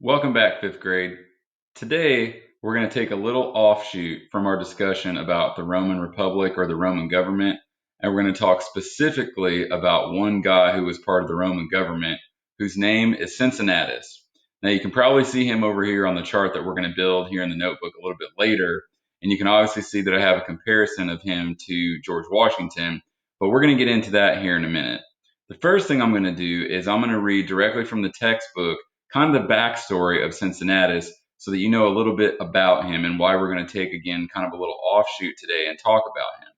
Welcome back, fifth grade. Today, we're going to take a little offshoot from our discussion about the Roman Republic or the Roman government, and we're going to talk specifically about one guy who was part of the Roman government, whose name is Cincinnatus. Now, you can probably see him over here on the chart that we're going to build here in the notebook a little bit later, and you can obviously see that I have a comparison of him to George Washington, but we're going to get into that here in a minute. The first thing I'm going to do is I'm going to read directly from the textbook kind of the backstory of Cincinnatus so that you know a little bit about him and why we're going to take, again, kind of a little offshoot today and talk about him.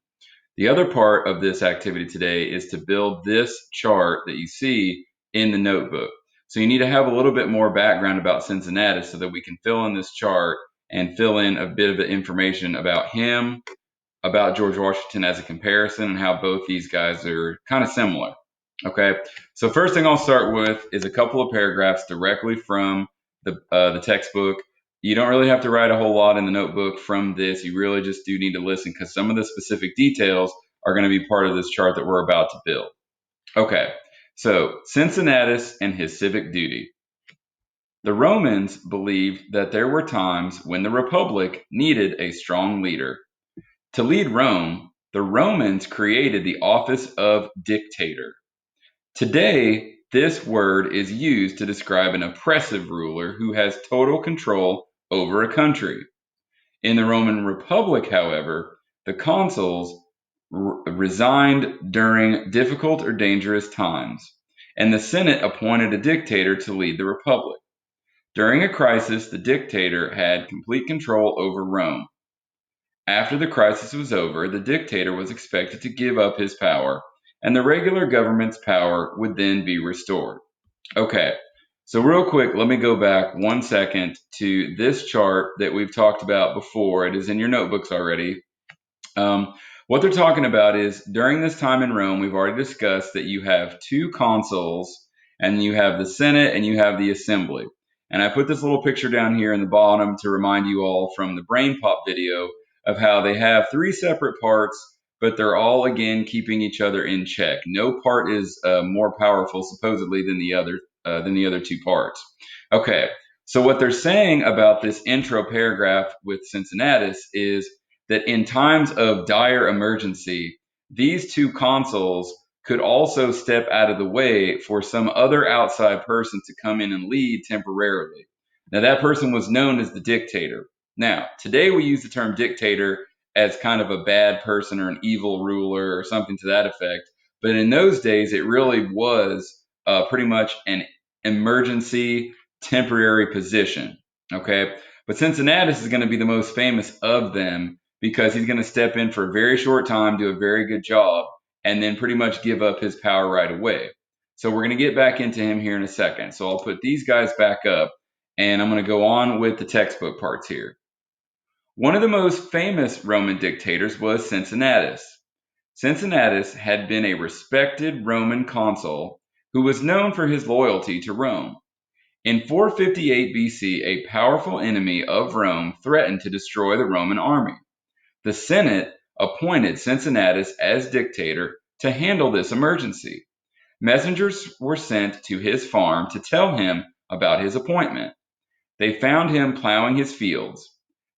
The other part of this activity today is to build this chart that you see in the notebook. So you need to have a little bit more background about Cincinnatus so that we can fill in this chart and fill in a bit of the information about him, about George Washington as a comparison, and how both these guys are kind of similar. Okay, so first thing I'll start with is a couple of paragraphs directly from the textbook. You don't really have to write a whole lot in the notebook from this. You really just do need to listen because some of the specific details are going to be part of this chart that we're about to build. Okay, so Cincinnatus and his civic duty. The Romans believed that there were times when the Republic needed a strong leader. To lead Rome, the Romans created the office of dictator. Today, this word is used to describe an oppressive ruler who has total control over a country. In the Roman Republic, however, the consuls resigned during difficult or dangerous times, and the Senate appointed a dictator to lead the Republic. During a crisis, the dictator had complete control over Rome. After the crisis was over, the dictator was expected to give up his power, and the regular government's power would then be restored. Okay, so real quick, let me go back 1 second to this chart that we've talked about before. It is in your notebooks already. What they're talking about is during this time in Rome, we've already discussed that you have two consuls, and you have the Senate and you have the Assembly. And I put this little picture down here in the bottom to remind you all from the Brain Pop video of how they have three separate parts, but they're all again keeping each other in check. No part is more powerful supposedly than the other two parts. Okay, so what they're saying about this intro paragraph with Cincinnatus is that in times of dire emergency, these two consuls could also step out of the way for some other outside person to come in and lead temporarily. Now, that person was known as the dictator. Now, today we use the term dictator as kind of a bad person or an evil ruler or something to that effect. But in those days, it really was pretty much an emergency temporary position. Okay. But Cincinnatus is going to be the most famous of them because he's going to step in for a very short time, do a very good job, and then pretty much give up his power right away. So we're going to get back into him here in a second. So I'll put these guys back up, and I'm going to go on with the textbook parts here. One of the most famous Roman dictators was Cincinnatus. Cincinnatus had been a respected Roman consul who was known for his loyalty to Rome. In 458 BC, a powerful enemy of Rome threatened to destroy the Roman army. The Senate appointed Cincinnatus as dictator to handle this emergency. Messengers were sent to his farm to tell him about his appointment. They found him plowing his fields.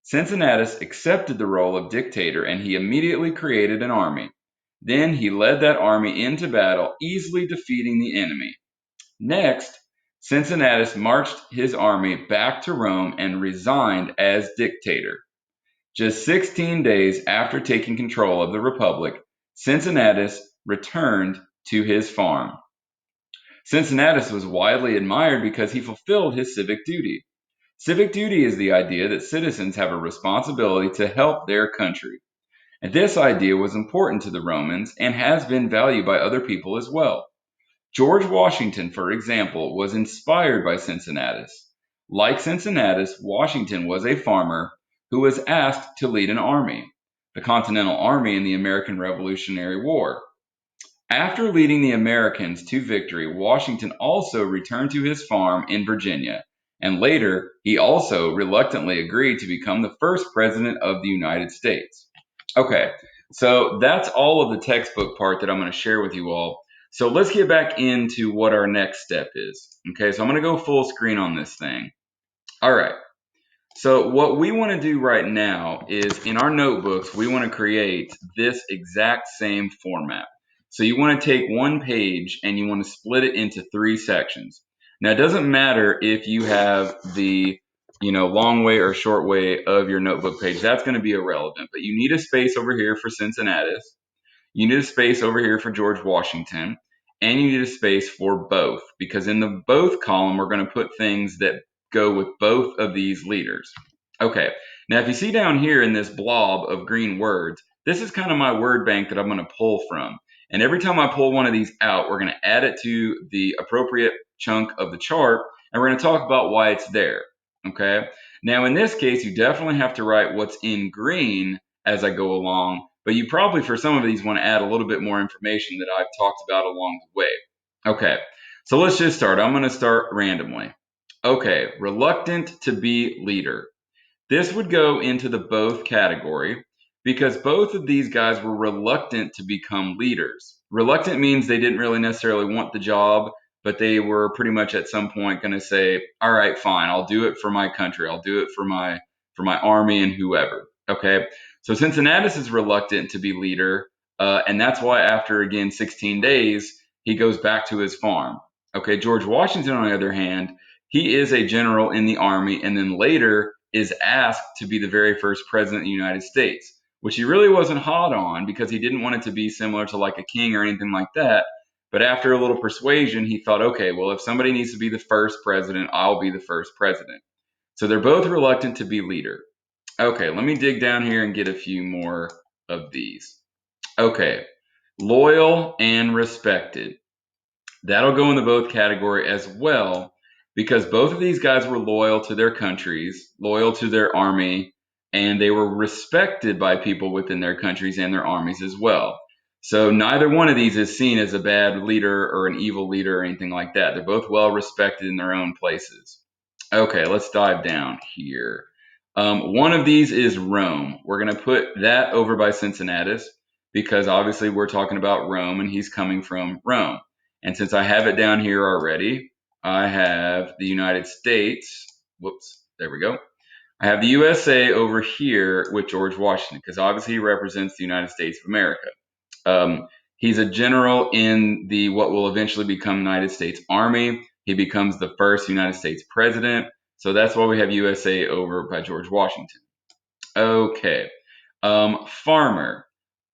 Cincinnatus accepted the role of dictator and he immediately created an army. Then he led that army into battle, easily defeating the enemy. Next, Cincinnatus marched his army back to Rome and resigned as dictator. Just 16 days after taking control of the Republic, Cincinnatus returned to his farm. Cincinnatus was widely admired because he fulfilled his civic duty. Civic duty is the idea that citizens have a responsibility to help their country. And this idea was important to the Romans and has been valued by other people as well. George Washington, for example, was inspired by Cincinnatus. Like Cincinnatus, Washington was a farmer who was asked to lead an army, the Continental Army in the American Revolutionary War. After leading the Americans to victory, Washington also returned to his farm in Virginia, and later he also reluctantly agreed to become the first president of the United States. Okay, so that's all of the textbook part that I'm going to share with you all. So let's get back into what our next step is. Okay, so I'm going to go full screen on this thing. All right. So what we want to do right now is in our notebooks, we want to create this exact same format. So you want to take one page and you want to split it into three sections. Now it doesn't matter if you have the long way or short way of your notebook page. That's going to be irrelevant. But you need a space over here for Cincinnatus. You need a space over here for George Washington, and you need a space for both, because in the both column, we're going to put things that go with both of these leaders. Okay, now if you see down here in this blob of green words, this is kind of my word bank that I'm going to pull from. And every time I pull one of these out, we're going to add it to the appropriate chunk of the chart, and we're going to talk about why it's there. Okay, now in this case, you definitely have to write what's in green as I go along, but you probably for some of these want to add a little bit more information that I've talked about along the way. Okay, so let's just start. I'm going to start randomly. Okay, reluctant to be leader. This would go into the both category because both of these guys were reluctant to become leaders. Reluctant means they didn't really necessarily want the job, but they were pretty much at some point going to say, "All right, fine, I'll do it for my country. I'll do it for my army and whoever." Okay, so Cincinnatus is reluctant to be leader, and that's why after again 16 days he goes back to his farm. Okay, George Washington, on the other hand, he is a general in the army, and then later is asked to be the very first president of the United States, which he really wasn't hot on because he didn't want it to be similar to like a king or anything like that. But after a little persuasion, he thought, okay, well, if somebody needs to be the first president, I'll be the first president. So they're both reluctant to be leader. Okay, let me dig down here and get a few more of these. Okay, loyal and respected. That'll go in the both category as well, because both of these guys were loyal to their countries, loyal to their army, and they were respected by people within their countries and their armies as well. So neither one of these is seen as a bad leader or an evil leader or anything like that. They're both well respected in their own places. Okay, let's dive down here. One of these is Rome. We're going to put that over by Cincinnatus because obviously we're talking about Rome and he's coming from Rome. And since I have it down here already, I have the United States. Whoops, there we go. I have the USA over here with George Washington because obviously he represents the United States of America. He's a general in the what will eventually become United States Army. He becomes the first United States president. So that's why we have USA over by George Washington. Okay. Farmer.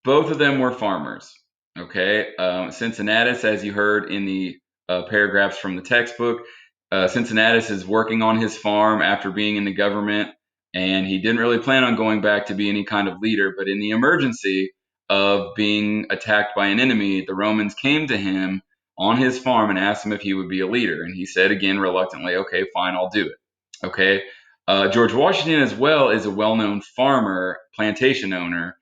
Both of them were farmers. Okay. Cincinnatus, as you heard in the paragraphs from the textbook, Cincinnatus is working on his farm after being in the government, and he didn't really plan on going back to be any kind of leader. But in the emergency of being attacked by an enemy, the Romans came to him on his farm and asked him if he would be a leader. And he said again, reluctantly, okay, fine, I'll do it. Okay. George Washington as well is a well-known farmer, plantation owner.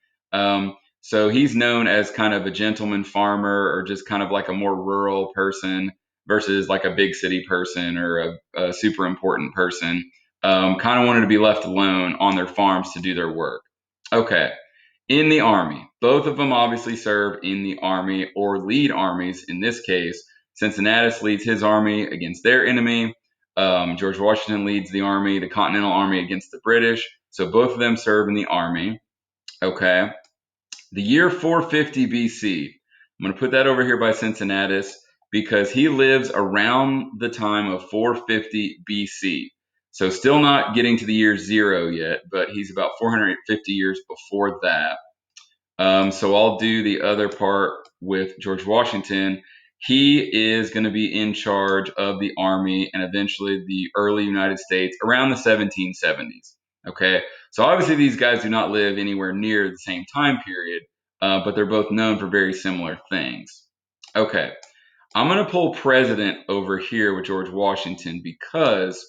So he's known as kind of a gentleman farmer or just kind of like a more rural person versus like a big city person or a super important person. Kind of wanted to be left alone on their farms to do their work. Okay. In the army, both of them obviously serve in the army or lead armies. In this case, Cincinnatus leads his army against their enemy. George Washington leads the army, the Continental Army, against the British. So both of them serve in the army. Okay. The year 450 BC. I'm going to put that over here by Cincinnatus because he lives around the time of 450 BC. So still not getting to the year zero yet, but he's about 450 years before that. So I'll do the other part with George Washington. He is going to be in charge of the army and eventually the early United States around the 1770s. Okay, so obviously these guys do not live anywhere near the same time period, but they're both known for very similar things. Okay, I'm going to pull president over here with George Washington because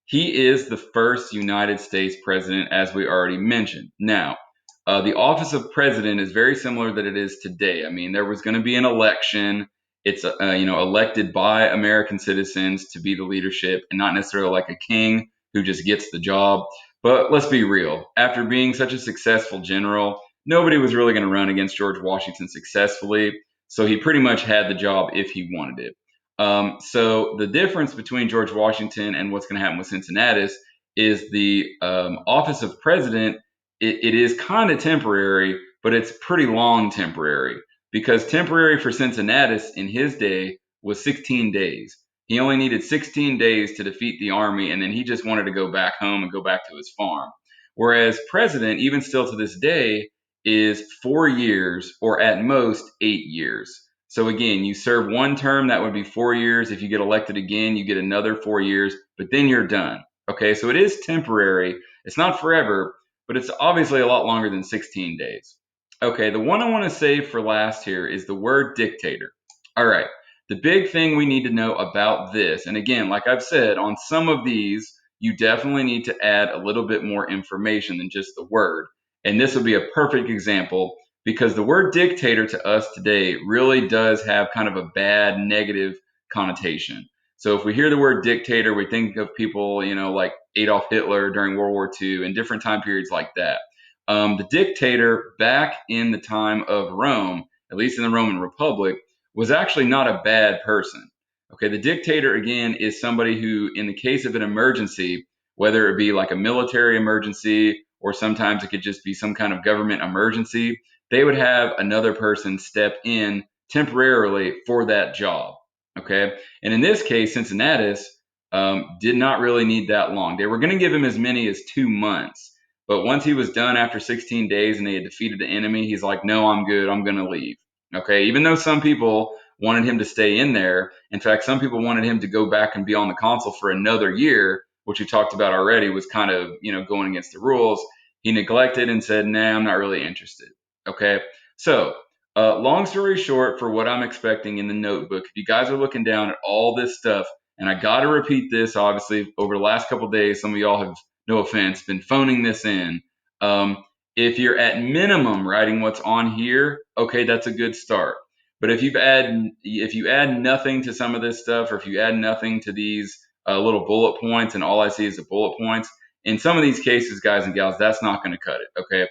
he is the first United States president, as we already mentioned. Now, the office of president is very similar that it is today. I mean, there was going to be an election. It's elected by American citizens to be the leadership, and not necessarily like a king who just gets the job. But let's be real. After being such a successful general, nobody was really going to run against George Washington successfully. So he pretty much had the job if he wanted it. So the difference between George Washington and what's going to happen with Cincinnatus is the office of president. It is kind of temporary, but it's pretty long temporary, because temporary for Cincinnatus in his day was 16 days. He only needed 16 days to defeat the army, and then he just wanted to go back home and go back to his farm. Whereas president, even still to this day, is 4 years or at most 8 years. So again, you serve one term, that would be 4 years. If you get elected again, you get another 4 years, but then you're done. Okay, so it is temporary. It's not forever, but it's obviously a lot longer than 16 days. Okay, the one I want to save for last here is the word dictator. All right, the big thing we need to know about this, and again, like I've said, on some of these, you definitely need to add a little bit more information than just the word. And this would be a perfect example, because the word dictator to us today really does have kind of a bad negative connotation. So if we hear the word dictator, we think of people, like Adolf Hitler during World War II and different time periods like that. The dictator back in the time of Rome, at least in the Roman Republic, was actually not a bad person. Okay, the dictator, again, is somebody who, in the case of an emergency, whether it be like a military emergency or sometimes it could just be some kind of government emergency, they would have another person step in temporarily for that job. Okay, and in this case, Cincinnatus did not really need that long. They were going to give him as many as 2 months. But once he was done after 16 days and they had defeated the enemy, he's like, no, I'm good. I'm going to leave. Okay, even though some people wanted him to stay in there. In fact, some people wanted him to go back and be on the consul for another year, which we talked about already was kind of, going against the rules. He neglected and said, nah, I'm not really interested. Okay, so long story short, for what I'm expecting in the notebook, if you guys are looking down at all this stuff, and I got to repeat this, obviously, over the last couple of days, some of y'all have, no offense, been phoning this in. If you're at minimum writing what's on here, okay, that's a good start. But if you add nothing to some of this stuff, or if you add nothing to these little bullet points, and all I see is the bullet points, in some of these cases, guys and gals, that's not going to cut it. Okay.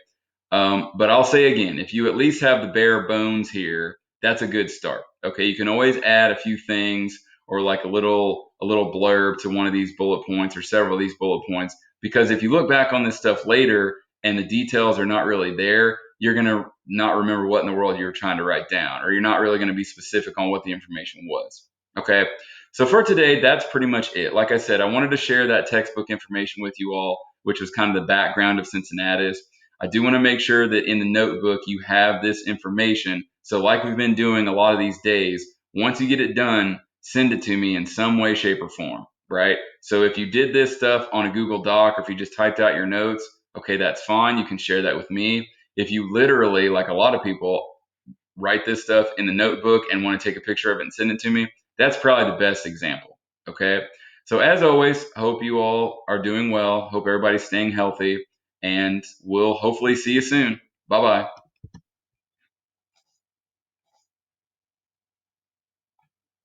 But I'll say again, if you at least have the bare bones here, that's a good start. Okay, you can always add a few things, or like a little blurb to one of these bullet points or several of these bullet points, because if you look back on this stuff later and the details are not really there, you're going to not remember what in the world you were trying to write down, or you're not really going to be specific on what the information was. Okay, so for today, that's pretty much it. Like I said, I wanted to share that textbook information with you all, which was kind of the background of Cincinnatus. I do want to make sure that in the notebook you have this information. So like we've been doing a lot of these days, once you get it done, send it to me in some way, shape, or form, right? So if you did this stuff on a Google Doc, or if you just typed out your notes, okay, that's fine. You can share that with me. If you literally, like a lot of people, write this stuff in the notebook and want to take a picture of it and send it to me, that's probably the best example, okay? So as always, I hope you all are doing well. Hope everybody's staying healthy, and we'll hopefully see you soon. Bye-bye.